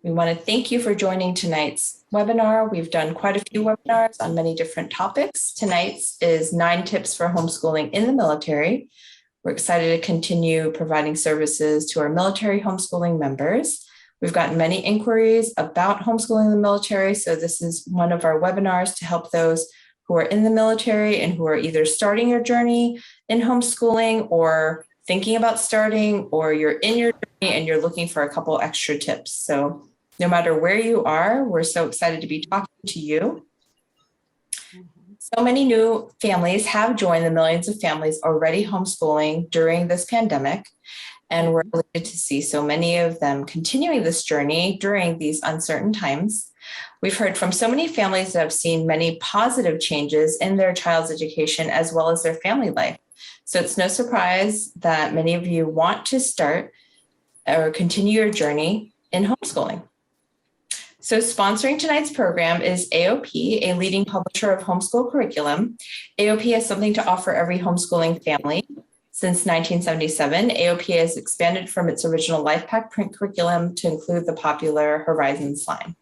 We want to thank you for joining tonight's webinar. We've done quite a few webinars on many different topics. Tonight's is 9 tips for homeschooling in the military. We're excited to continue providing services to our military homeschooling members. We've gotten many inquiries about homeschooling in the military, so this is one of our webinars to help those who are in the military and who are either starting your journey in homeschooling or thinking about starting, or you're in your journey and you're looking for a couple extra tips. So no matter where you are, we're so excited to be talking to you. So many new families have joined the millions of families already homeschooling during this pandemic, and we're delighted to see so many of them continuing this journey during these uncertain times. We've heard from so many families that have seen many positive changes in their child's education as well as their family life. So it's no surprise that many of you want to start or continue your journey in homeschooling. So sponsoring tonight's program is AOP, a leading publisher of homeschool curriculum. AOP has something to offer every homeschooling family. Since 1977, AOP has expanded from its original LifePack print curriculum to include the popular Horizons line.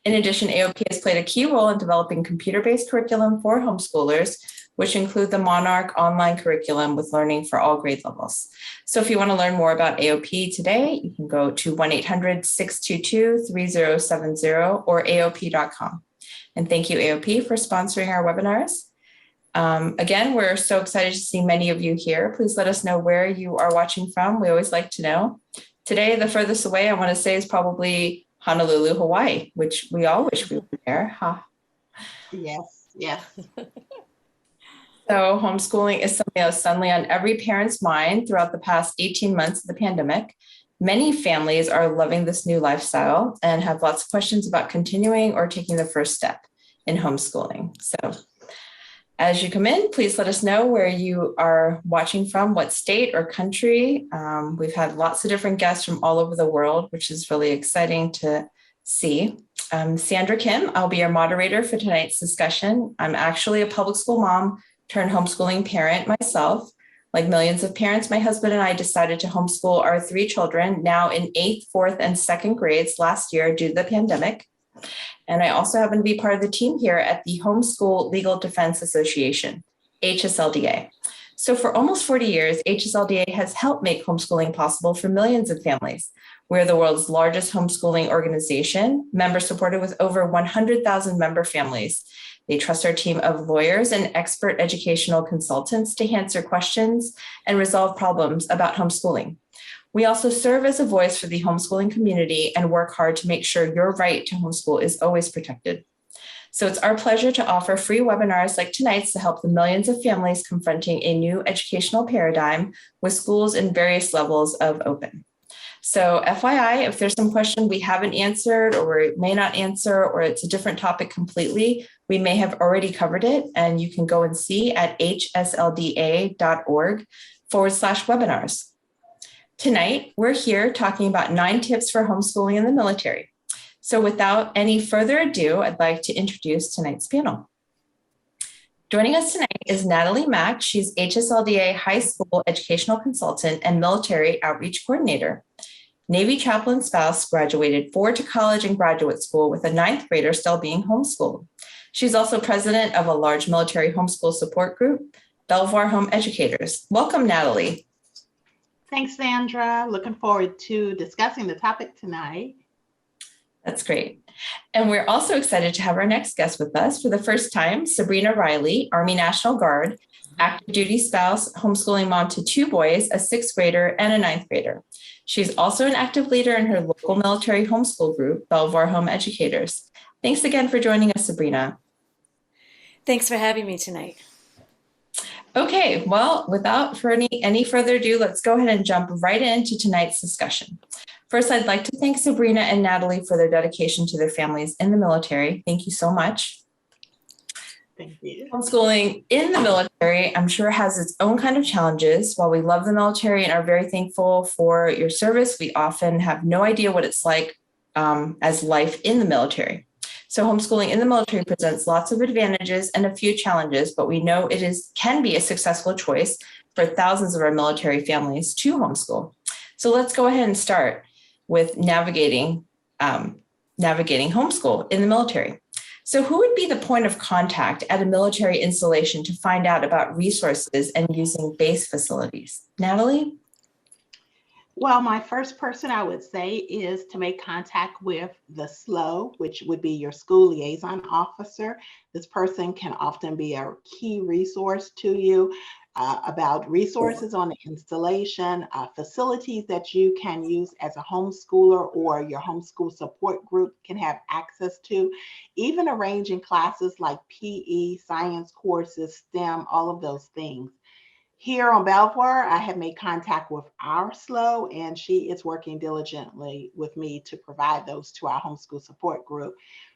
In addition, AOP has played a key role in developing computer-based curriculum for homeschoolers, which include the Monarch online curriculum with learning for all grade levels. So if you want to learn more about AOP today, you can go to 1-800-622-3070 or AOP.com. And thank you, AOP, for sponsoring our webinars. Again, we're so excited to see many of you here. Please let us know where you are watching from. We always like to know. Today, the furthest away I want to say is probably Honolulu, Hawaii, which we all wish we were there. Huh? Yes, yes. So homeschooling is something that was suddenly on every parent's mind throughout the past 18 months of the pandemic. Many families are loving this new lifestyle and have lots of questions about continuing or taking the first step in homeschooling. So as you come in, please let us know where you are watching from, what state or country. We've had lots of different guests from all over the world, which is really exciting to see. Sandra Kim, I'll be your moderator for tonight's discussion. I'm actually a public school mom turned homeschooling parent myself. Like millions of parents, my husband and I decided to homeschool our 3 children, now in 8th, 4th, and 2nd grades last year due to the pandemic. And I also happen to be part of the team here at the Homeschool Legal Defense Association, HSLDA. So for almost 40 years, HSLDA has helped make homeschooling possible for millions of families. We're the world's largest homeschooling organization, member supported with over 100,000 member families. They trust our team of lawyers and expert educational consultants to answer questions and resolve problems about homeschooling. We also serve as a voice for the homeschooling community and work hard to make sure your right to homeschool is always protected. So it's our pleasure to offer free webinars like tonight's to help the millions of families confronting a new educational paradigm with schools in various levels of open. So FYI, if there's some question we haven't answered or we may not answer, or it's a different topic completely, we may have already covered it, and you can go and see at hslda.org/webinars. Tonight, we're here talking about 9 tips for homeschooling in the military. So without any further ado, I'd like to introduce tonight's panel. Joining us tonight is Natalie Mack. She's HSLDA High School Educational Consultant and Military Outreach Coordinator. Navy chaplain spouse, graduated 4 to college and graduate school with a 9th grader still being homeschooled. She's also president of a large military homeschool support group, Belvoir Home Educators. Welcome, Natalie. Thanks, Sandra. Looking forward to discussing the topic tonight. That's great. And we're also excited to have our next guest with us for the first time, Sabrina Riley, Army National Guard, active duty spouse, homeschooling mom to 2 boys, a 6th grader and a 9th grader. She's also an active leader in her local military homeschool group, Belvoir Home Educators. Thanks again for joining us, Sabrina. Thanks for having me tonight. Okay, well, without any further ado, let's go ahead and jump right into tonight's discussion. First, I'd like to thank Sabrina and Natalie for their dedication to their families in the military. Thank you so much. Thank you. Homeschooling in the military, I'm sure, has its own kind of challenges. While we love the military and are very thankful for your service, we often have no idea what it's like as life in the military. So homeschooling in the military presents lots of advantages and a few challenges, but we know it can be a successful choice for thousands of our military families to homeschool. So let's go ahead and start with navigating navigating homeschool in the military. So who would be the point of contact at a military installation to find out about resources and using base facilities? Natalie? Well, my first person I would say is to make contact with the SLO, which would be your school liaison officer. This person can often be a key resource to you about resources on the installation, facilities that you can use as a homeschooler or your homeschool support group can have access to, even arranging classes like PE, science courses, STEM, all of those things. Here on Belvoir, I have made contact with our SLO, and she is working diligently with me to provide those to our homeschool support group.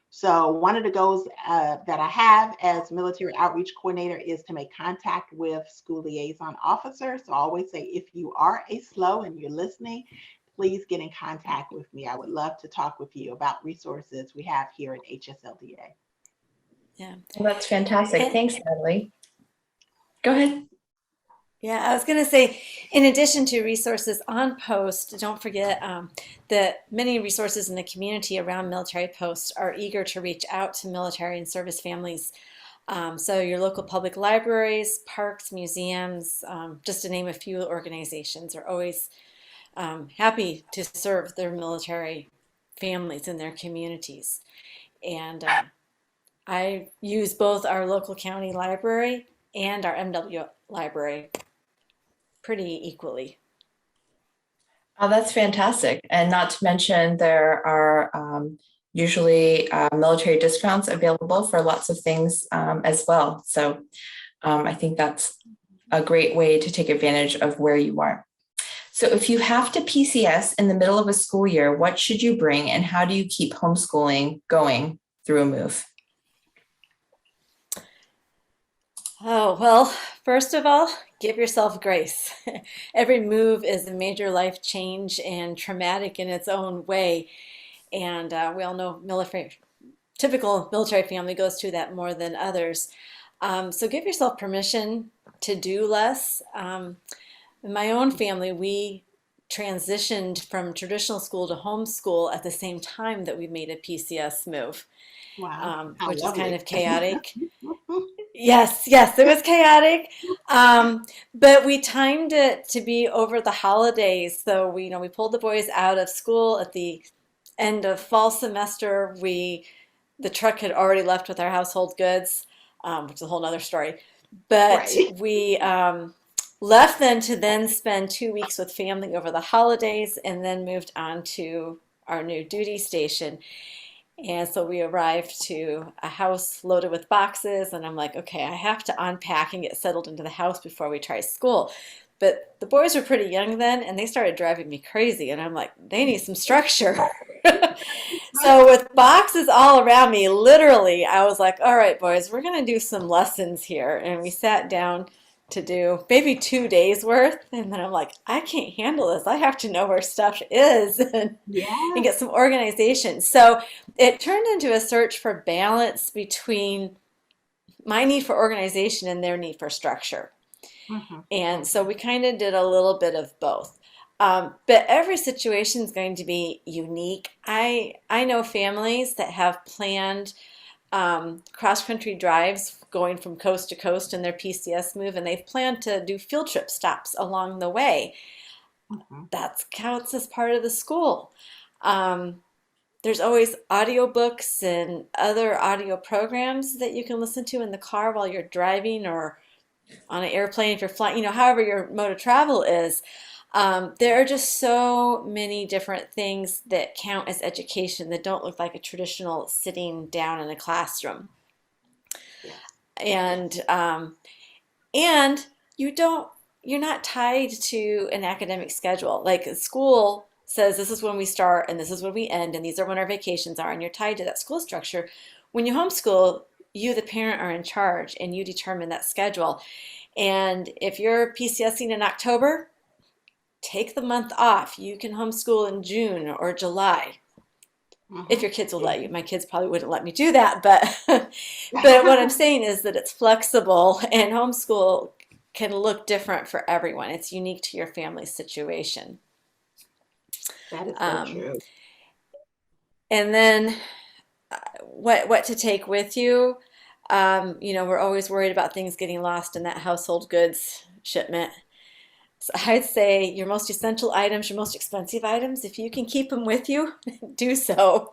So one of the goals that I have as military outreach coordinator is to make contact with school liaison officers. So I always say, if you are a SLO and you're listening, please get in contact with me. I would love to talk with you about resources we have here at HSLDA. Yeah. Well, that's fantastic. Thanks, Natalie. Go ahead. Yeah, I was going to say, in addition to resources on post, don't forget that many resources in the community around military posts are eager to reach out to military and service families. So your local public libraries, parks, museums, just to name a few organizations, are always happy to serve their military families in their communities. And I use both our local county library and our MW library pretty equally. Oh, that's fantastic. And not to mention, there are usually military discounts available for lots of things as well. So I think that's a great way to take advantage of where you are. So if you have to PCS in the middle of a school year, what should you bring and how do you keep homeschooling going through a move? Oh, well, first of all, give yourself grace. Every move is a major life change and traumatic in its own way. And we all know typical military family goes through that more than others. So give yourself permission to do less. In my own family, we transitioned from traditional school to homeschool at the same time that we made a PCS move, Wow, which is kind lovely. of chaotic. Yes, it was chaotic, but we timed it to be over the holidays. So we pulled the boys out of school at the end of fall semester. The truck had already left with our household goods, which is a whole nother story. But Right. we left then to then spend 2 weeks with family over the holidays, and then moved on to our new duty station. And so we arrived to a house loaded with boxes, and I'm like, okay, I have to unpack and get settled into the house before we try school. But the boys were pretty young then, and they started driving me crazy, and I'm like, they need some structure. So with boxes all around me, literally, I was like, all right, boys, we're going to do some lessons here. And we sat down to do maybe 2 days worth. And then I'm like, I can't handle this. I have to know where stuff is and Yes. get some organization. So it turned into a search for balance between my need for organization and their need for structure. And so we kind of did a little bit of both. But every situation is going to be unique. I know families that have planned cross-country drives going from coast to coast in their PCS move, and they've planned to do field trip stops along the way. That counts as part of the school. There's always audiobooks and other audio programs that you can listen to in the car while you're driving or on an airplane if you're flying, however your mode of travel is. There are just so many different things that count as education that don't look like a traditional sitting down in a classroom. And you're not tied to an academic schedule. Like school says this is when we start and this is when we end and these are when our vacations are, and you're tied to that school structure. When you homeschool, you, the parent, are in charge and you determine that schedule. And if you're PCSing in October, take the month off. You can homeschool in June or July. If your kids will let you. My kids probably wouldn't let me do that, but what I'm saying is that it's flexible, and homeschool can look different for everyone. It's unique to your family's situation. That is so true. And then what to take with you. We're always worried about things getting lost in that household goods shipment. So I'd say your most essential items, your most expensive items, if you can keep them with you, do so.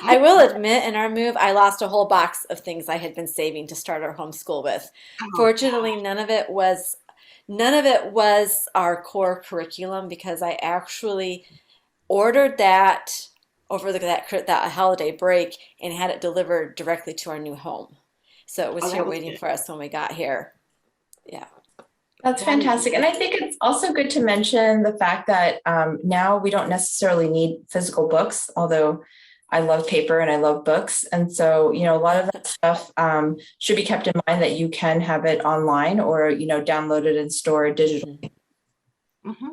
I will admit, in our move, I lost a whole box of things I had been saving to start our homeschool with. Oh, Fortunately, none of it was our core curriculum because I actually ordered that over that holiday break and had it delivered directly to our new home. So it was oh, here that was waiting good. for us when we got here. Yeah. That's That is fantastic. And I think it's also good to mention the fact that now we don't necessarily need physical books, although I love paper and I love books. And so, a lot of that stuff should be kept in mind that you can have it online or, download it and store it digitally. hmm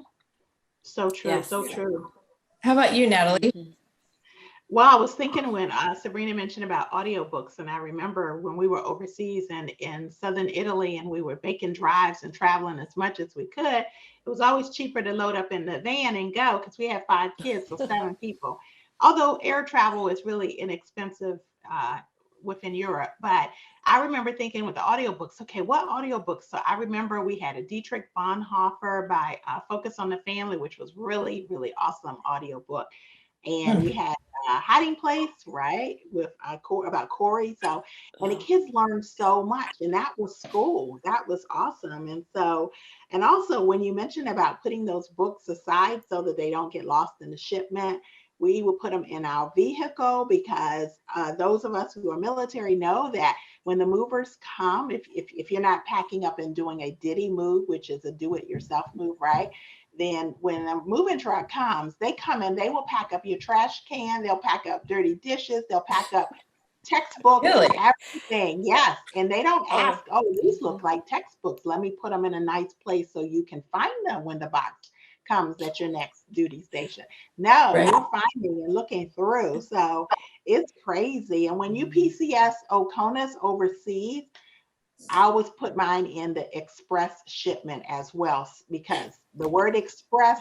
So true, Yes. so true. How about you, Natalie? Mhm. Well, I was thinking when Sabrina mentioned about audiobooks, and I remember when we were overseas and in southern Italy, and we were making drives and traveling as much as we could. It was always cheaper to load up in the van and go because we had 5 kids, so 7 people. Although air travel is really inexpensive within Europe, but I remember thinking with the audiobooks, okay, what audiobooks? So I remember we had a Dietrich Bonhoeffer by Focus on the Family, which was really, really awesome audiobook. And we Hmm. had Hiding Place, right, with about Corey. So, and the Oh, kids learned so much, and that was school. That was awesome. And so, and also when you mentioned about putting those books aside so that they don't get lost in the shipment, we would put them in our vehicle because those of us who are military know that when the movers come, if you're not packing up and doing a ditty move, which is a do-it-yourself move, right? Then when a moving truck comes, they come in, they will pack up your trash can, they'll pack up dirty dishes, they'll pack up textbooks Really? and everything. Yes. And they don't ask, oh, oh, these mhm. look like textbooks. Let me put them in a nice place so you can find them when the box comes at your next duty station. No, Right. you're finding and looking through. So it's crazy. And when you PCS Oconus overseas, I always put mine in the express shipment as well because the word express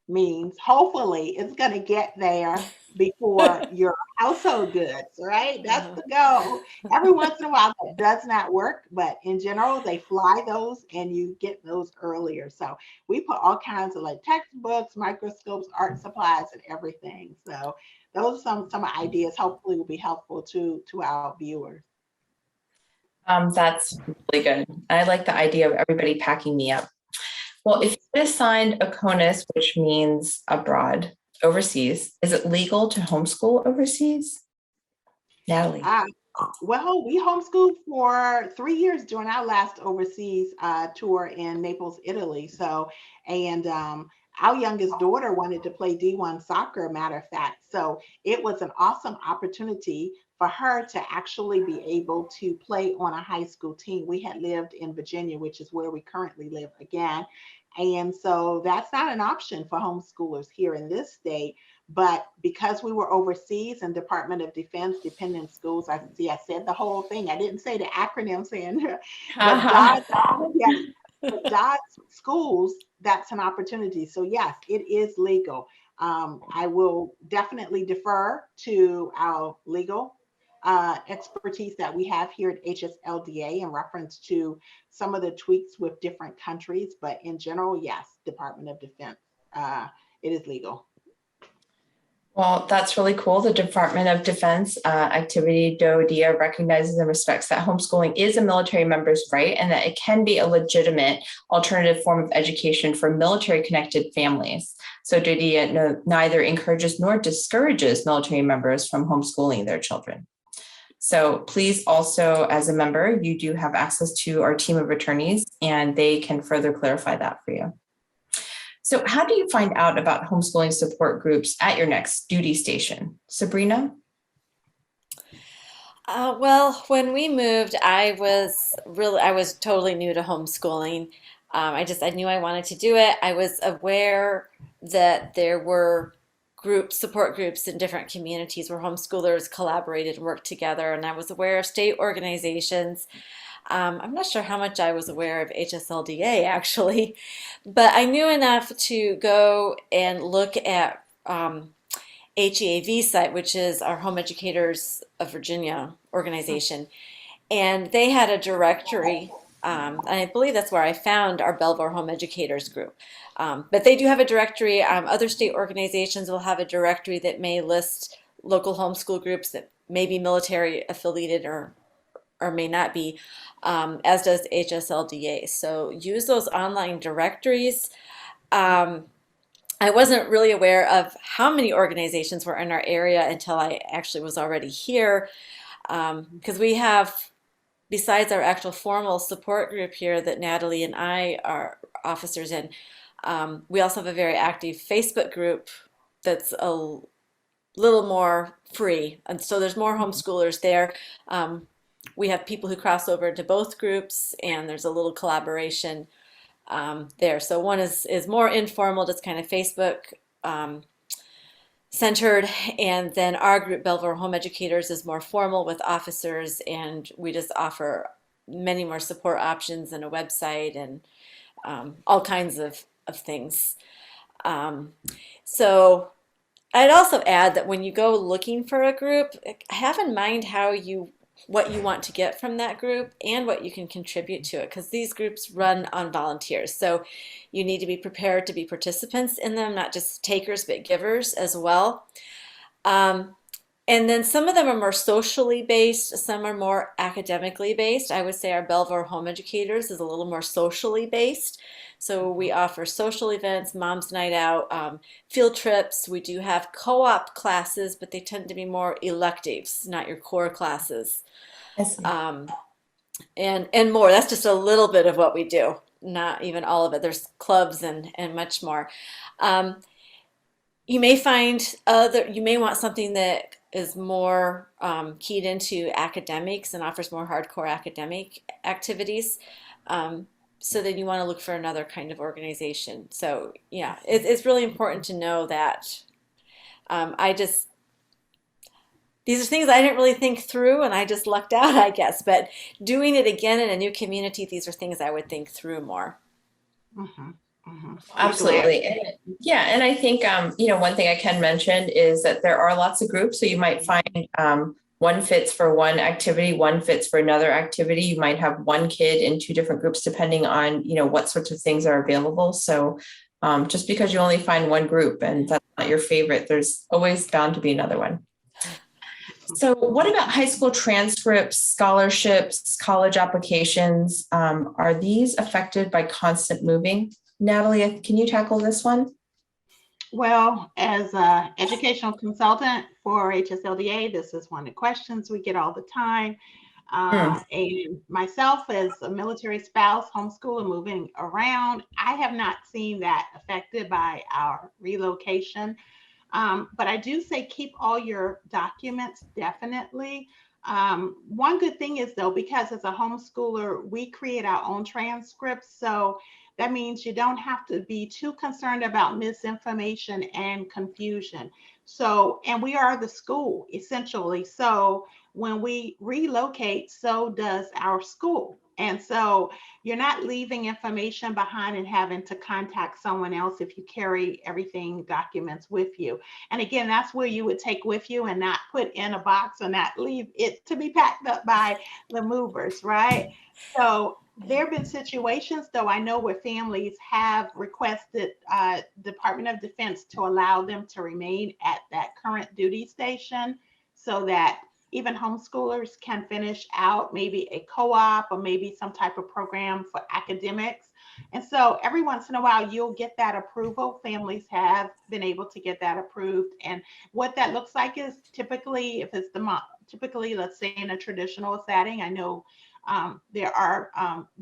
means hopefully it's going to get there before your household goods, right? That's Uh-huh. the goal. Every once in a while, that does not work, but in general, they fly those and you get those earlier. So we put all kinds of like textbooks, microscopes, art supplies, and everything. So those are some ideas. Hopefully, will be helpful to our viewers. That's really good. I like the idea of everybody packing me up. Well, if you assigned a CONUS, which means abroad, overseas, is it legal to homeschool overseas? Natalie. Uh, well, we homeschooled for 3 years during our last overseas tour in Naples, Italy. So, and our youngest daughter wanted to play D1 soccer, matter of fact. So it was an awesome opportunity for her to actually be able to play on a high school team. We had lived in Virginia, which is where we currently live again. And so that's not an option for homeschoolers here in this state. But because we were overseas and Department of Defense dependent schools, I see I said the whole thing. I didn't say the acronym saying, but Haha. DOD, yes, but DOD schools, that's an opportunity. So yes, it is legal. I will definitely defer to our legal expertise that we have here at HSLDA in reference to some of the tweaks with different countries. But in general, yes, Department of Defense, it is legal. Well, that's really cool. The Department of Defense activity DODEA recognizes and respects that homeschooling is a military member's right and that it can be a legitimate alternative form of education for military connected families. So DODEA neither encourages nor discourages military members from homeschooling their children. So please also, as a member, you do have access to our team of attorneys and they can further clarify that for you. So how do you find out about homeschooling support groups at your next duty station? Sabrina? Well, when we moved, I was totally new to homeschooling. I knew I wanted to do it. I was aware that there were support groups in different communities where homeschoolers collaborated and worked together, and I was aware of state organizations. I'm not sure how much I was aware of HSLDA actually, but I knew enough to go and look HEAV site, which is our Home Educators of Virginia organization. And they had a directory, and I believe that's where I found our Belleville Home Educators group. But they do have a directory. Other state organizations will have a directory that may list local homeschool groups that may be military affiliated or may not be, as does HSLDA. So use those online directories. I wasn't really aware of how many organizations were in our area until I actually was already here, because we have, besides our actual formal support group here that Natalie and I are officers in, we also have a very active Facebook group that's a little more free. And so there's more homeschoolers there. We have people who cross over to both groups, and there's a little collaboration there. So one is more informal, just kind of Facebook centered, and then our group, Belleville Home Educators, is more formal with officers, and we just offer many more support options and a website and all kinds of things. So I'd also add that when you go looking for a group, have in mind what you want to get from that group and what you can contribute to it, because these groups run on volunteers. So you need to be prepared to be participants in them, not just takers, but givers as well. And then some of them are more socially based, some are more academically based. I would say our Belleville Home Educators is a little more socially based. So we offer social events, Mom's Night Out, field trips. We do have co-op classes, but they tend to be more electives, not your core classes. I see. And more. That's just a little bit of what we do, not even all of it. There's clubs and much more. You may find you may want something that is more keyed into academics and offers more hardcore academic activities. So then you want to look for another kind of organization. So yeah, it's really important to know that. These are things I didn't really think through, and I just lucked out, I guess. But doing it again in a new community, these are things I would think through more. Mm-hmm. Mm-hmm. Absolutely. And I think, one thing I can mention is that there are lots of groups. So you might find one fits for one activity, one fits for another activity. You might have one kid in two different groups, depending on, what sorts of things are available. So just because you only find one group and that's not your favorite, there's always bound to be another one. So what about high school transcripts, scholarships, college applications? Are these affected by constant moving? Natalie, can you tackle this one? Well, as an educational consultant for HSLDA, this is one of the questions we get all the time. And myself, as a military spouse, homeschooler, moving around, I have not seen that affected by our relocation. But I do say keep all your documents, definitely. One good thing is, though, because as a homeschooler, we create our own transcripts. So that means you don't have to be too concerned about misinformation and confusion. So, and we are the school, essentially. So when we relocate, so does our school. And so you're not leaving information behind and having to contact someone else if you carry everything, documents with you. And again, that's where you would take with you and not put in a box or not leave it to be packed up by the movers, right? So there have been situations, though, I know where families have requested Department of Defense to allow them to remain at that current duty station so that even homeschoolers can finish out maybe a co-op or maybe some type of program for academics. And so every once in a while, you'll get that approval. Families have been able to get that approved. And what that looks like is typically, if it's the mom, typically, let's say in a traditional setting, I know there are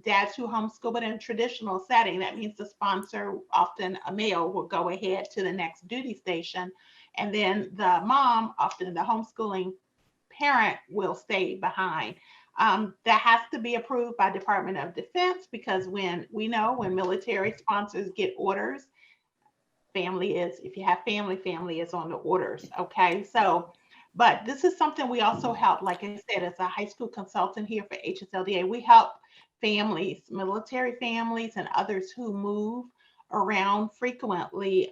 dads who homeschool, but in a traditional setting, that means the sponsor, often a male, will go ahead to the next duty station. And then the mom, often the homeschooling parent, will stay behind. That has to be approved by Department of Defense, because when military sponsors get orders, if you have family is on the orders. Okay. So, but this is something we also help, like I said, as a high school consultant here for HSLDA, we help families, military families and others who move around frequently,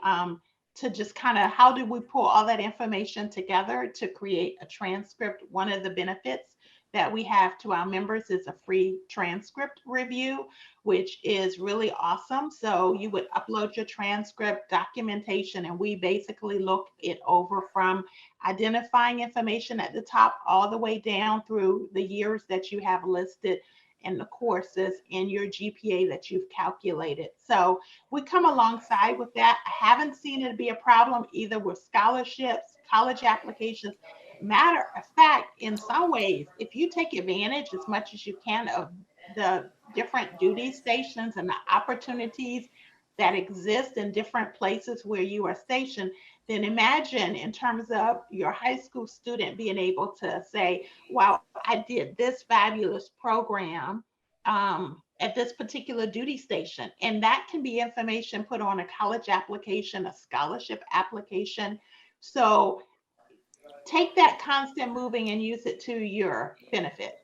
to just kind of how do we pull all that information together to create a transcript. One of the benefits that we have to our members is a free transcript review, which is really awesome. So you would upload your transcript documentation, and we basically look it over from identifying information at the top all the way down through the years that you have listed and the courses and your GPA that you've calculated. So we come alongside with that. I haven't seen it be a problem either with scholarships, college applications. Matter of fact, in some ways, if you take advantage as much as you can of the different duty stations and the opportunities that exist in different places where you are stationed, then imagine in terms of your high school student being able to say, wow, I did this fabulous program at this particular duty station. And that can be information put on a college application, a scholarship application. So take that constant moving and use it to your benefit.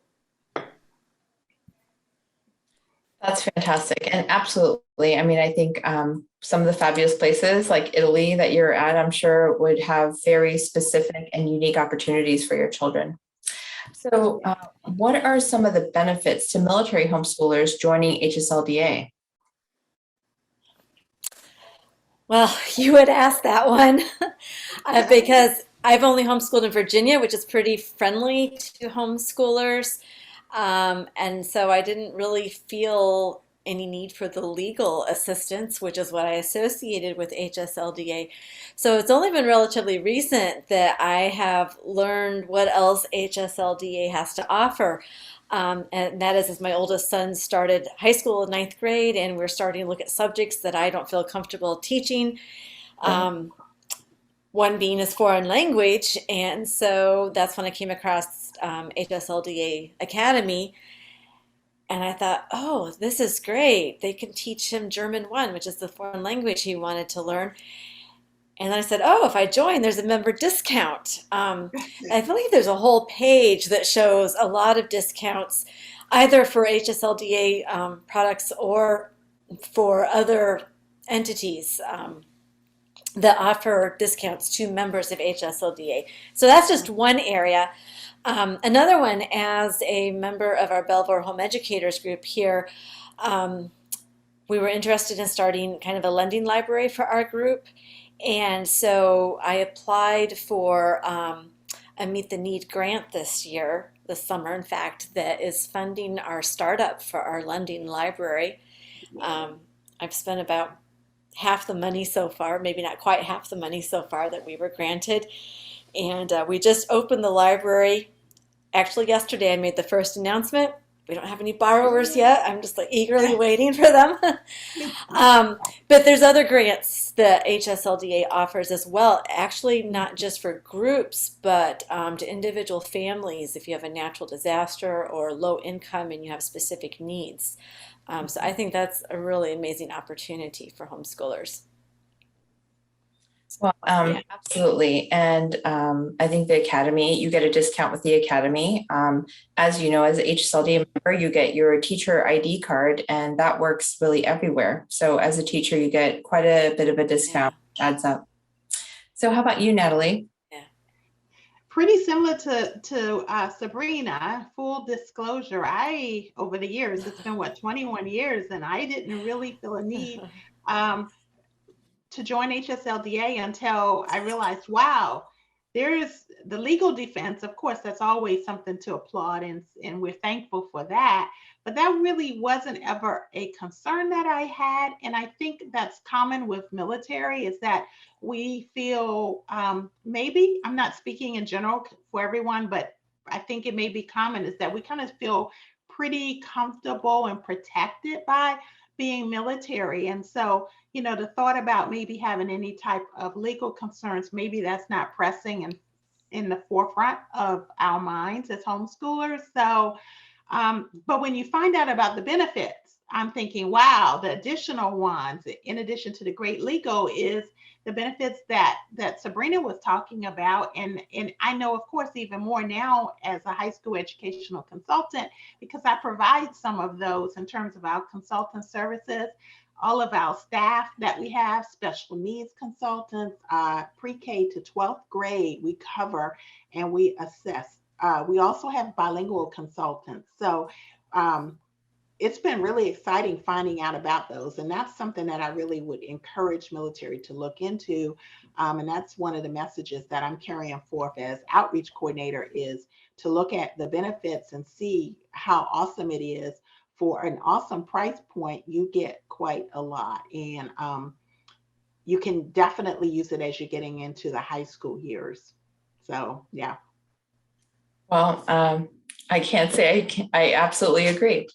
That's fantastic. And absolutely. I mean, I think some of the fabulous places like Italy that you're at, I'm sure would have very specific and unique opportunities for your children. So what are some of the benefits to military homeschoolers joining HSLDA? Well, you would ask that one because I've only homeschooled in Virginia, which is pretty friendly to homeschoolers. And so I didn't really feel any need for the legal assistance, which is what I associated with HSLDA. So it's only been relatively recent that I have learned what else HSLDA has to offer. And that is, as my oldest son started high school in ninth grade, and we're starting to look at subjects that I don't feel comfortable teaching. One being his foreign language, and so that's when I came across HSLDA Academy, and I thought, oh, this is great. They can teach him German 1, which is the foreign language he wanted to learn. And then I said, oh, if I join, there's a member discount. I believe there's a whole page that shows a lot of discounts, either for HSLDA products or for other entities that offer discounts to members of HSLDA. So that's just one area. Another one, as a member of our Belleville Home Educators group here, we were interested in starting kind of a lending library for our group. And so I applied for a Meet the Need grant this summer, in fact, that is funding our startup for our lending library. I've spent about half the money so far, maybe not quite half the money so far that we were granted. And we just opened the library. Actually, yesterday I made the first announcement. We don't have any borrowers yet. I'm just like eagerly waiting for them. But there's other grants that HSLDA offers as well, actually not just for groups, but to individual families if you have a natural disaster or low income and you have specific needs. So I think that's a really amazing opportunity for homeschoolers. Well, absolutely. And I think the Academy, you get a discount with the Academy. As you know, as an HSLDA member, you get your teacher ID card, and that works really everywhere. So as a teacher, you get quite a bit of a discount, adds up. So how about you, Natalie? Pretty similar to Sabrina. Full disclosure, over the years, it's been 21 years, and I didn't really feel a need to join HSLDA until I realized, wow, there's the legal defense. Of course, that's always something to applaud, and we're thankful for that. But that really wasn't ever a concern that I had. And I think that's common with military, is that we feel, maybe, I'm not speaking in general for everyone, but I think it may be common, is that we kind of feel pretty comfortable and protected by being military. And so, the thought about maybe having any type of legal concerns, maybe that's not pressing and in the forefront of our minds as homeschoolers. So, but when you find out about the benefits, I'm thinking, wow, the additional ones, in addition to the great legal, is the benefits that Sabrina was talking about. And I know, of course, even more now as a high school educational consultant, because I provide some of those in terms of our consultant services. all of our staff that we have, special needs consultants, pre-K to 12th grade, we cover and we assess. We also have bilingual consultants. So it's been really exciting finding out about those. And that's something that I really would encourage military to look into. And that's one of the messages that I'm carrying forth as outreach coordinator, is to look at the benefits and see how awesome it is. For an awesome price point, you get quite a lot. And you can definitely use it as you're getting into the high school years. So, yeah. Well, I can't say I absolutely agree.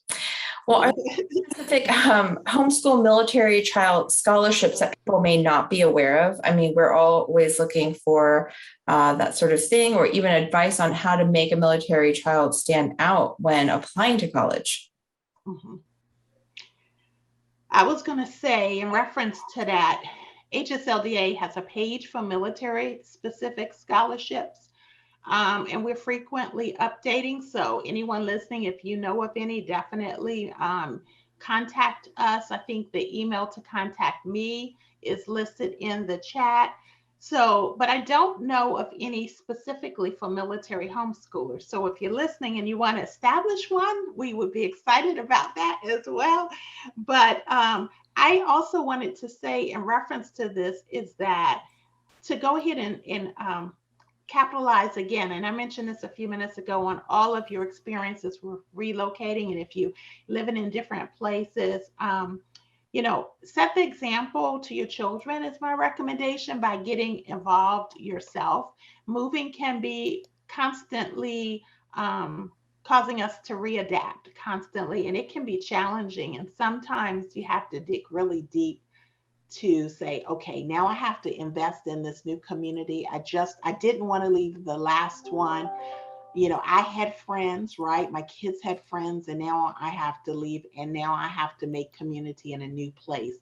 Well, are there specific homeschool military child scholarships that people may not be aware of? I mean, we're always looking for that sort of thing, or even advice on how to make a military child stand out when applying to college. Mhm. I was going to say, in reference to that, HSLDA has a page for military specific scholarships. And we're frequently updating. So anyone listening, if you know of any, definitely contact us. I think the email to contact me is listed in the chat. So, but I don't know of any specifically for military homeschoolers. So if you're listening and you want to establish one, we would be excited about that as well. But I also wanted to say in reference to this is that to go ahead and capitalize again, and I mentioned this a few minutes ago, on all of your experiences with relocating, and if you living in different places, set the example to your children is my recommendation by getting involved yourself. Moving can be constantly causing us to readapt constantly, and it can be challenging, and sometimes you have to dig really deep to say, okay, now I have to invest in this new community. I didn't want to leave the last one. I had friends, right? My kids had friends, and now I have to leave, and now I have to make community in a new place.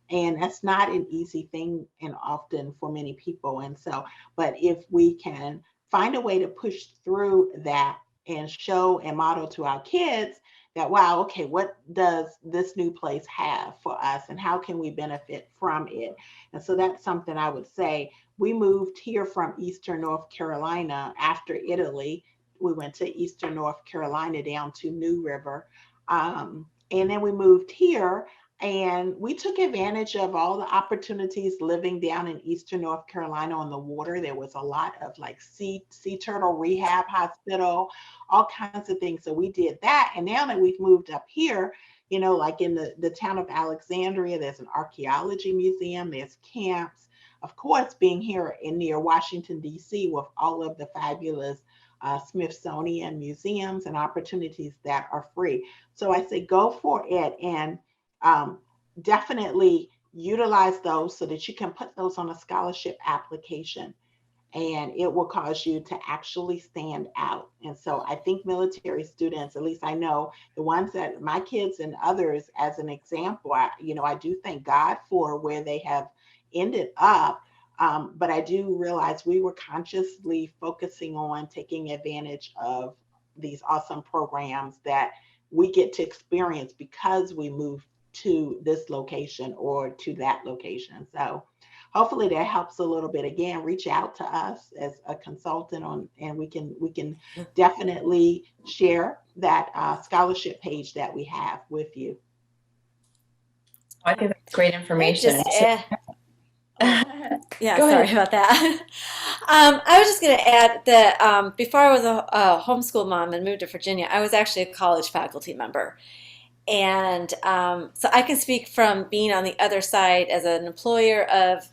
And that's not an easy thing, and often for many people. And so, but if we can find a way to push through that and show and model to our kids that, wow, okay, what does this new place have for us, and how can we benefit from it? And so that's something I would say. We moved here from Eastern North Carolina after Italy. We went to Eastern North Carolina down to New River. And then we moved here, and we took advantage of all the opportunities living down in Eastern North Carolina on the water. There was a lot of like sea turtle rehab hospital, all kinds of things. So we did that. And now that we've moved up here, like in the town of Alexandria, there's an archaeology museum, there's camps. Of course, being here near Washington, D.C., with all of the fabulous Smithsonian museums and opportunities that are free. So I say go for it, and definitely utilize those so that you can put those on a scholarship application, and it will cause you to actually stand out. And so I think military students, at least I know the ones that my kids and others, as an example, I do thank God for where they have ended up. But I do realize we were consciously focusing on taking advantage of these awesome programs that we get to experience because we moved to this location or to that location. So hopefully that helps a little bit. Again, reach out to us as a consultant and we can definitely share that scholarship page that we have with you. I think that's great information. Yeah, Go sorry ahead. about that. I was just going to add that before I was a homeschool mom and moved to Virginia, I was actually a college faculty member. And so I can speak from being on the other side as an employer of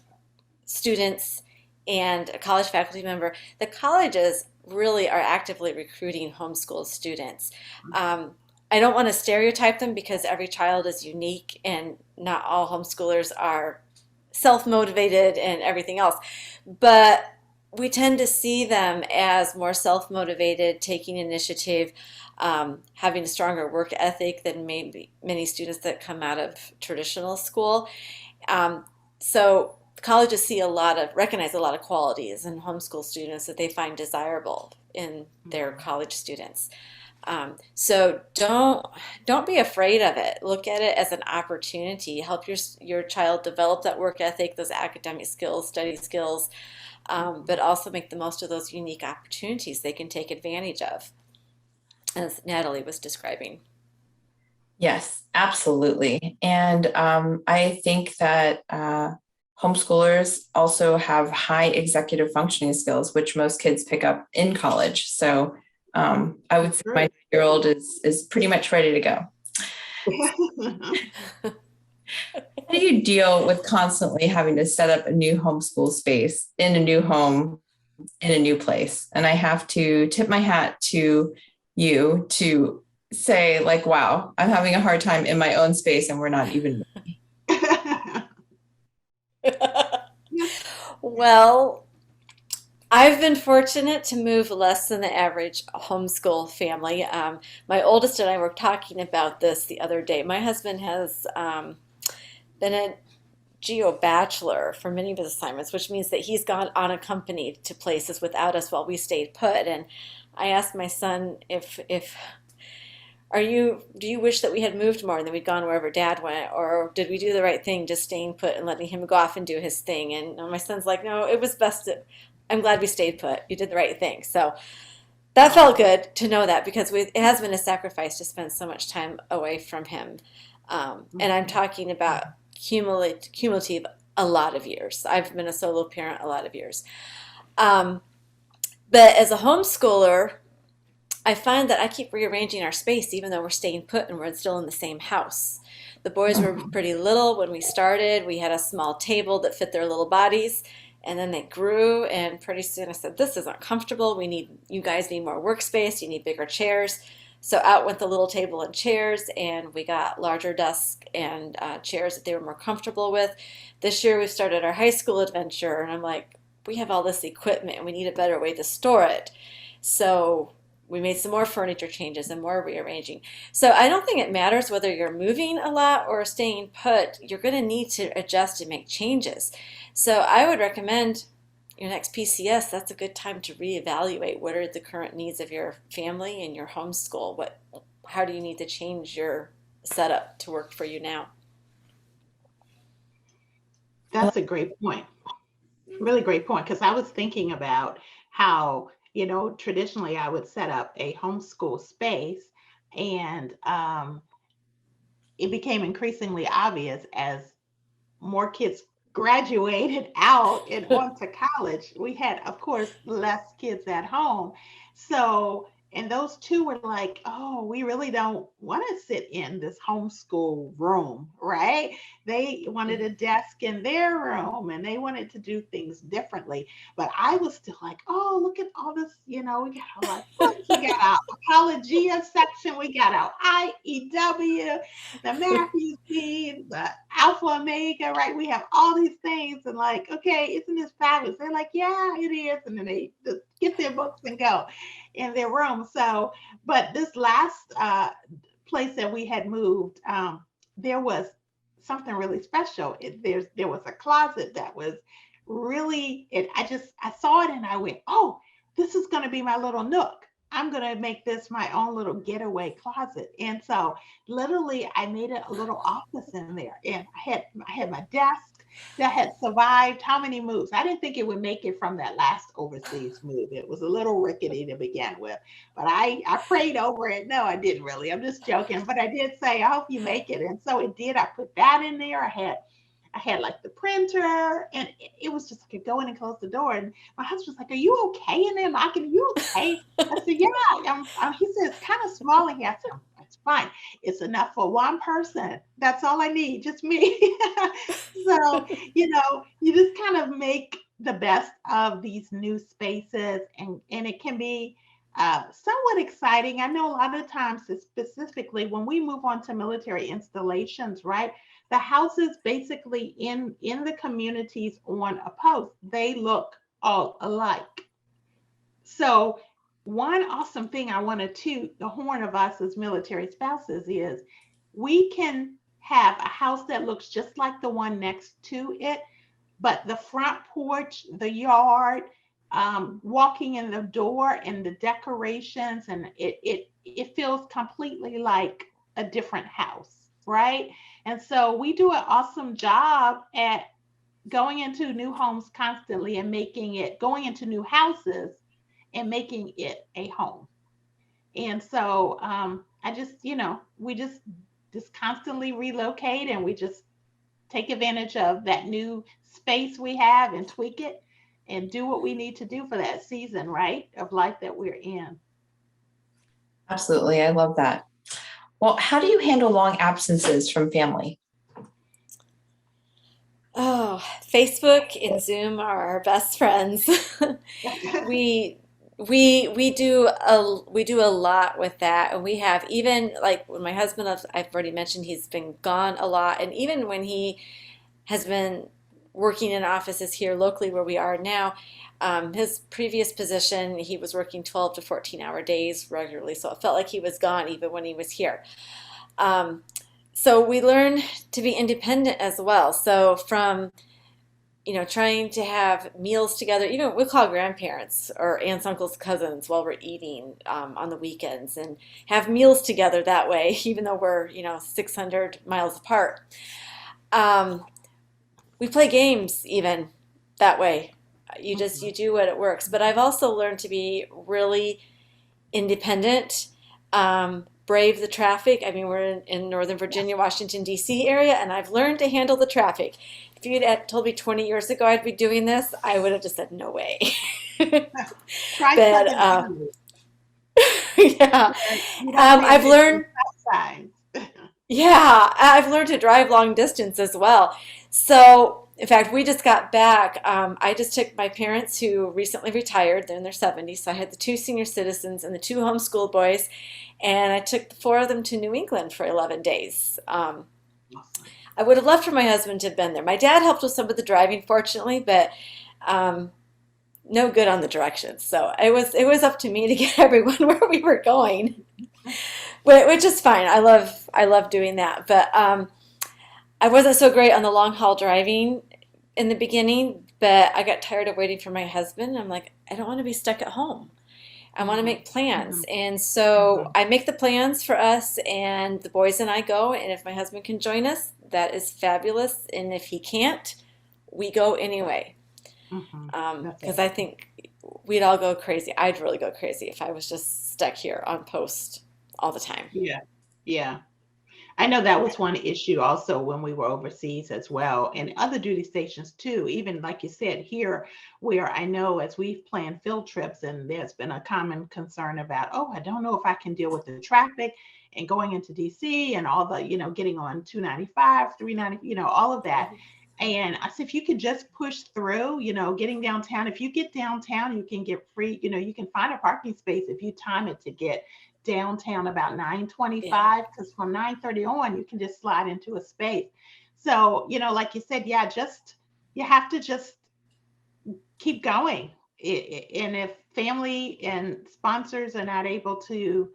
students and a college faculty member. The colleges really are actively recruiting homeschool students. I don't want to stereotype them because every child is unique and not all homeschoolers are self-motivated and everything else. But we tend to see them as more self-motivated, taking initiative, having a stronger work ethic than maybe many students that come out of traditional school. So colleges recognize a lot of qualities in homeschool students that they find desirable in their college students. So don't be afraid of it. Look at it as an opportunity. Help your child develop that work ethic, those academic skills, study skills, but also make the most of those unique opportunities they can take advantage of, as Natalie was describing. Yes, absolutely. And I think that homeschoolers also have high executive functioning skills, which most kids pick up in college. So I would say my 2-year-old is pretty much ready to go. How do you deal with constantly having to set up a new homeschool space in a new home in a new place? And I have to tip my hat to you to say, like, wow, I'm having a hard time in my own space and we're not even. Well, I've been fortunate to move less than the average homeschool family. My oldest and I were talking about this the other day. My husband has been a geo bachelor for many of his assignments, which means that he's gone unaccompanied to places without us while we stayed put. And I asked my son if do you wish that we had moved more and that we'd gone wherever dad went, or did we do the right thing just staying put and letting him go off and do his thing? And my son's like, no, it was best. I'm glad we stayed put. You did the right thing. So that felt good to know that, because it has been a sacrifice to spend so much time away from him. And I'm talking about cumulative a lot of years. I've been a solo parent a lot of years. But as a homeschooler, I find that I keep rearranging our space even though we're staying put and we're still in the same house. The boys were pretty little when we started. We had a small table that fit their little bodies, and then they grew, and pretty soon I said, this isn't comfortable. You guys need more workspace. You need bigger chairs. So out went the little table and chairs, and we got larger desks and chairs that they were more comfortable with. This year we started our high school adventure, and I'm like, we have all this equipment and we need a better way to store it. So we made some more furniture changes and more rearranging. So I don't think it matters whether you're moving a lot or staying put. You're going to need to adjust and make changes. So I would recommend your next PCS, that's a good time to reevaluate what are the current needs of your family and your homeschool. How do you need to change your setup to work for you now? That's a great point. Really great point. Because I was thinking about how, traditionally I would set up a homeschool space, and it became increasingly obvious as more kids graduated out and on to college. We had, of course, less kids at home. So, and those two were like, oh, we really don't want to sit in this homeschool room, right? They wanted a desk in their room and they wanted to do things differently. But I was still like, oh, look at all this, we got a lot of books, we got our Apologia section, we got our IEW, the Matthews Bean, the Alpha Omega, right? We have all these things, and like, okay, isn't this fabulous? They're like, yeah, it is. And then they just get their books and go in their room. So, but this last place that we had moved, there was something really special. There was a closet that was really, I saw it and I went, oh, this is going to be my little nook. I'm going to make this my own little getaway closet. And so literally I made it a little office in there, and I had my desk that had survived how many moves? I didn't think it would make it from that last overseas move. It was a little rickety to begin with, but I prayed over it. No, I didn't really. I'm just joking, but I did say, I hope you make it. And so it did. I put that in there. I had like the printer, and it was just, I could go in and close the door. And my husband was like, are you okay in there, Mike? Are you okay? I said, yeah. He said, it's kind of small in here. I said, it's fine. It's enough for one person. That's all I need, just me. So, you just kind of make the best of these new spaces, and it can be somewhat exciting. I know a lot of times, specifically when we move on to military installations, right? The houses basically in the communities on a post, they look all alike. So one awesome thing I want to toot the horn of us as military spouses is we can have a house that looks just like the one next to it, but the front porch, the yard, walking in the door and the decorations, and it feels completely like a different house, right? And so we do an awesome job at going into new homes constantly and going into new houses and making it a home. And so I just, we just constantly relocate, and we just take advantage of that new space we have and tweak it and do what we need to do for that season, right, of life that we're in. Absolutely. I love that. Well, how do you handle long absences from family? Oh, Facebook and Zoom are our best friends. We we do a lot with that, and we have even like when my husband, I've already mentioned he's been gone a lot, and even when he has been working in offices here locally where we are now, his previous position he was working 12 to 14-hour days regularly, so it felt like he was gone even when he was here. Um, so we learn to be independent as well. So from trying to have meals together. We call grandparents or aunts, uncles, cousins while we're eating on the weekends and have meals together that way, even though we're 600 miles apart. Um, we play games even that way. You do what it works. But I've also learned to be really independent, brave the traffic. I mean, we're in Northern Virginia, Washington, D.C. area, and I've learned to handle the traffic. If you'd had told me 20 years ago I'd be doing this, I would have just said, no way. Try But something new. yeah, You don't I've reinvent learned, outside. yeah, I've learned to drive long distance as well. So, in fact, we just got back. I just took my parents who recently retired. They're in their 70s. So I had the two senior citizens and the two homeschool boys, and I took the four of them to New England for 11 days. Awesome. I would have loved for my husband to have been there. My dad helped with some of the driving, fortunately, but um, no good on the directions. So it was up to me to get everyone where we were going, which is fine. I love doing that. But I wasn't so great on the long haul driving in the beginning, but I got tired of waiting for my husband. I'm like, I don't want to be stuck at home. I want to Mhm, make plans. mhm, And so mhm. I make the plans for us, and the boys and I go. And if my husband can join us, that is fabulous. And if he can't, we go anyway. Mhm. That's Because I awesome. think we'd all go crazy. I'd really go crazy if I was just stuck here on post all the time. Yeah. Yeah. I know that was one issue also when we were overseas as well, and other duty stations too. Even like you said here, where I know as we've planned field trips, and there's been a common concern about, oh, I don't know if I can deal with the traffic and going into DC and all the, getting on 295, 390, all of that. And I said, if you could just push through, getting downtown, if you get downtown, you can get free, you can find a parking space if you time it to get downtown about Yeah. 9:25, because from 9:30 on, you can just slide into a space. So, like you said, yeah, you have to just keep going. And if family and sponsors are not able to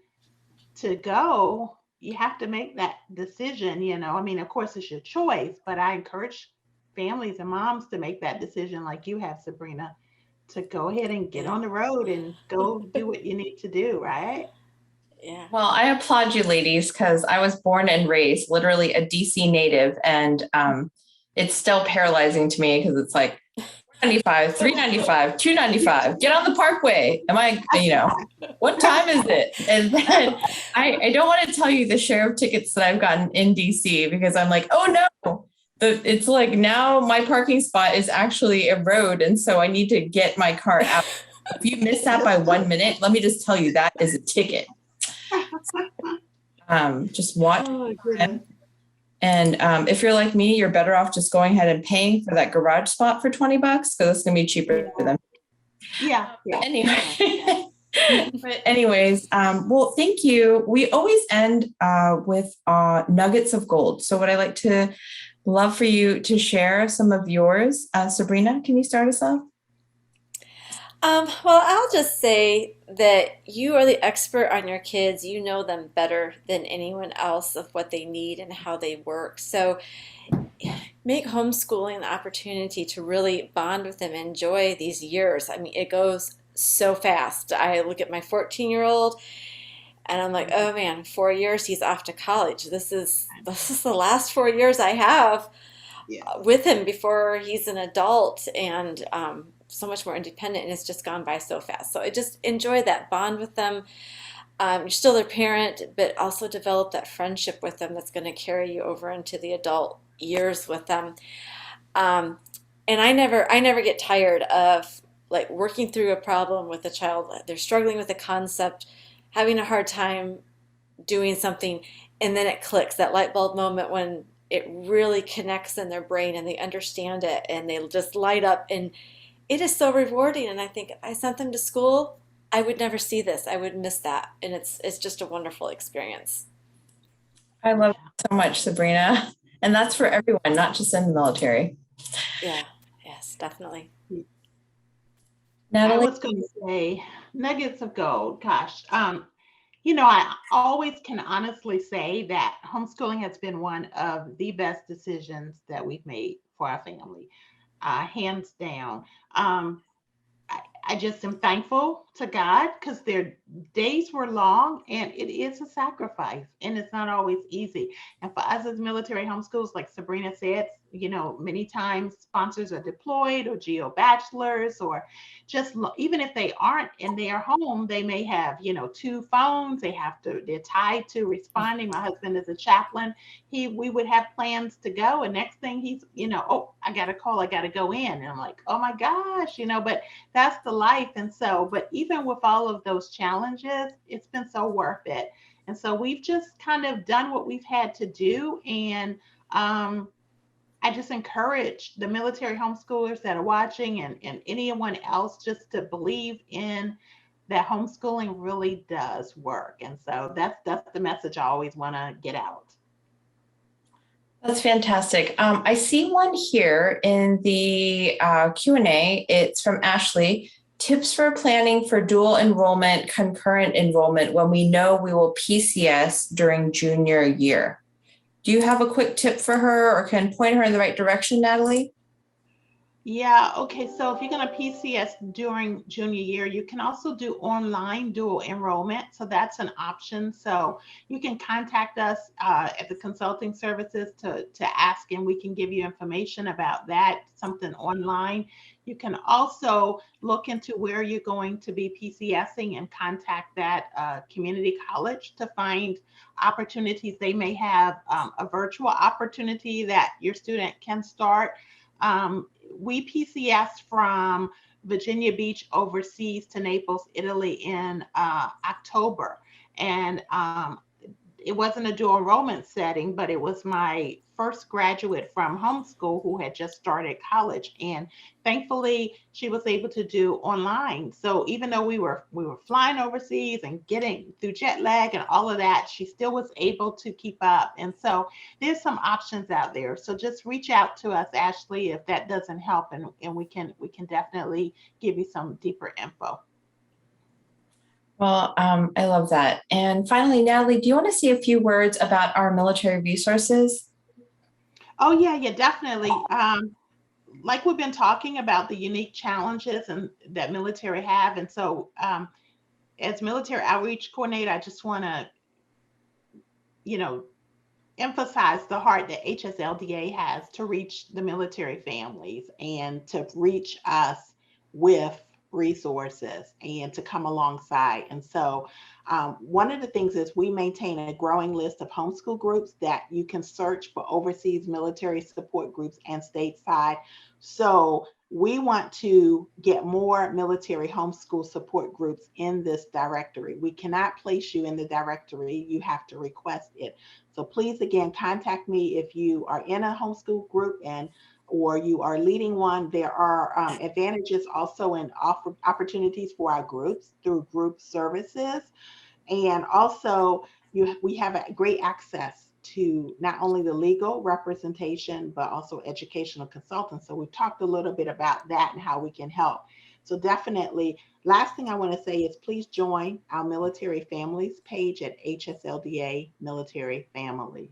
go, you have to make that decision. I mean, of course, it's your choice, but I encourage families and moms to make that decision like you have, Sabrina, to go ahead and get Yeah. on the road and go do what you need to do, right? Yeah. Well, I applaud you, ladies, because I was born and raised literally a DC native, and it's still paralyzing to me because it's like 95, 395, 295. Get on the Parkway. Am I? What time is it? And then I don't want to tell you the share of tickets that I've gotten in DC because I'm like, oh no. It's like now my parking spot is actually a road, and so I need to get my car out. If you miss that by 1 minute, let me just tell you that is a ticket. Just watch. Oh, goodness. And if you're like me, you're better off just going ahead and paying for that garage spot for $20 because it's going to be cheaper Yeah. than Yeah. Yeah. anyway. But anyways, well, thank you. We always end with nuggets of gold. So would I like to love for you to share some of yours. Sabrina, can you start us off? Well, I'll just say that you are the expert on your kids. You know them better than anyone else of what they need and how they work. So make homeschooling the opportunity to really bond with them, enjoy these years. I mean, it goes so fast. I look at my 14-year-old and I'm like, oh man, 4 years, he's off to college. This is the last 4 years I have Yeah. with him before he's an adult and so much more independent, and it's just gone by so fast. So I just enjoy that bond with them. You're still their parent, but also develop that friendship with them that's going to carry you over into the adult years with them. Um, and I never get tired of like working through a problem with a child. They're struggling with a concept, having a hard time doing something, and then it clicks, that light bulb moment when it really connects in their brain and they understand it and they just light up, and it is so rewarding. And I think if I sent them to school, I would never see this. I would miss that. And it's just a wonderful experience. I love it so much, Sabrina. And that's for everyone, not just in the military. Yeah, yes, definitely. I Natalie? was going to say nuggets of gold. Gosh, I always can honestly say that homeschooling has been one of the best decisions that we've made for our family, hands down. I just am thankful to God because their days were long and it is a sacrifice and it's not always easy. And for us as military homeschools, like Sabrina said, many times sponsors are deployed or geo bachelors, or just even if they aren't in their home, they may have, two phones. They're tied to responding. My husband is a chaplain. We would have plans to go, and next thing he's, oh, I got a call, I got to go in. And I'm like, oh my gosh, but that's the life. And so, but even with all of those challenges, it's been so worth it. And so we've just kind of done what we've had to do. And I just encourage the military homeschoolers that are watching and anyone else just to believe in that homeschooling really does work. And so that's the message I always want to get out. That's fantastic. I see one here in the Q&A. It's from Ashley. Tips for planning for dual enrollment, concurrent enrollment when we know we will PCS during junior year. Do you have a quick tip for her or can point her in the right direction, Natalie? Yeah, okay. So if you're going to PCS during junior year, you can also do online dual enrollment. So that's an option. So you can contact us at the consulting services to ask, and we can give you information about that, something online. You can also look into where you're going to be PCSing and contact that community college to find opportunities. They may have a virtual opportunity that your student can start. We PCS from Virginia Beach overseas to Naples, Italy in October. And it wasn't a dual enrollment setting, but it was my first graduate from homeschool who had just started college. And thankfully, she was able to do online. So even though we were flying overseas and getting through jet lag and all of that, she still was able to keep up. And so there's some options out there. So just reach out to us, Ashley, if that doesn't help, and we can definitely give you some deeper info. Well, I love that. And finally, Natalie, do you want to say a few words about our military resources? Oh, yeah, definitely. Like we've been talking about the unique challenges that military have. And so as military outreach coordinator, I just want to, emphasize the heart that HSLDA has to reach the military families and to reach us with resources and to come alongside. And so one of the things is we maintain a growing list of homeschool groups that you can search for overseas military support groups and stateside. So we want to get more military homeschool support groups in this directory. We cannot place you in the directory. You have to request it. So please, again, contact me if you are in a homeschool group or you are leading one. There are advantages also in opportunities for our groups through group services. And also we have a great access to not only the legal representation, but also educational consultants. So we've talked a little bit about that and how we can help. So definitely, last thing I want to say is please join our military families page at HSLDA Military Family.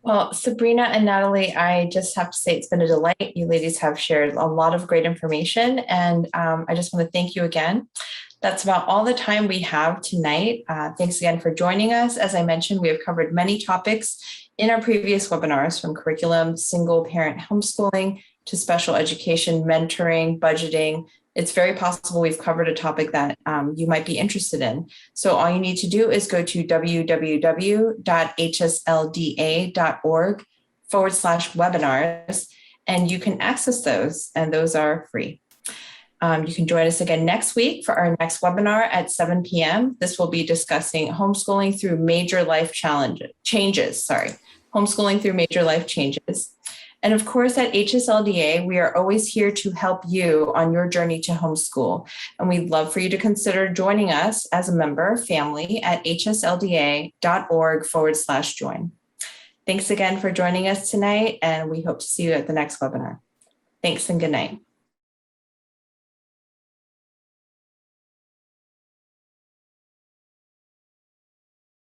Well, Sabrina and Natalie, I just have to say it's been a delight. You ladies have shared a lot of great information, and I just want to thank you again. That's about all the time we have tonight. Thanks again for joining us. As I mentioned, we have covered many topics in our previous webinars, from curriculum, single parent homeschooling, to special education, mentoring, budgeting. It's very possible we've covered a topic that you might be interested in. So all you need to do is go to www.hslda.org/webinars, and you can access those, and those are free. You can join us again next week for our next webinar at 7 p.m. This will be discussing homeschooling through major life changes. Homeschooling through major life changes. And of course, at HSLDA, we are always here to help you on your journey to homeschool. And we'd love for you to consider joining us as a member family at hslda.org/join. Thanks again for joining us tonight, and we hope to see you at the next webinar. Thanks and good night.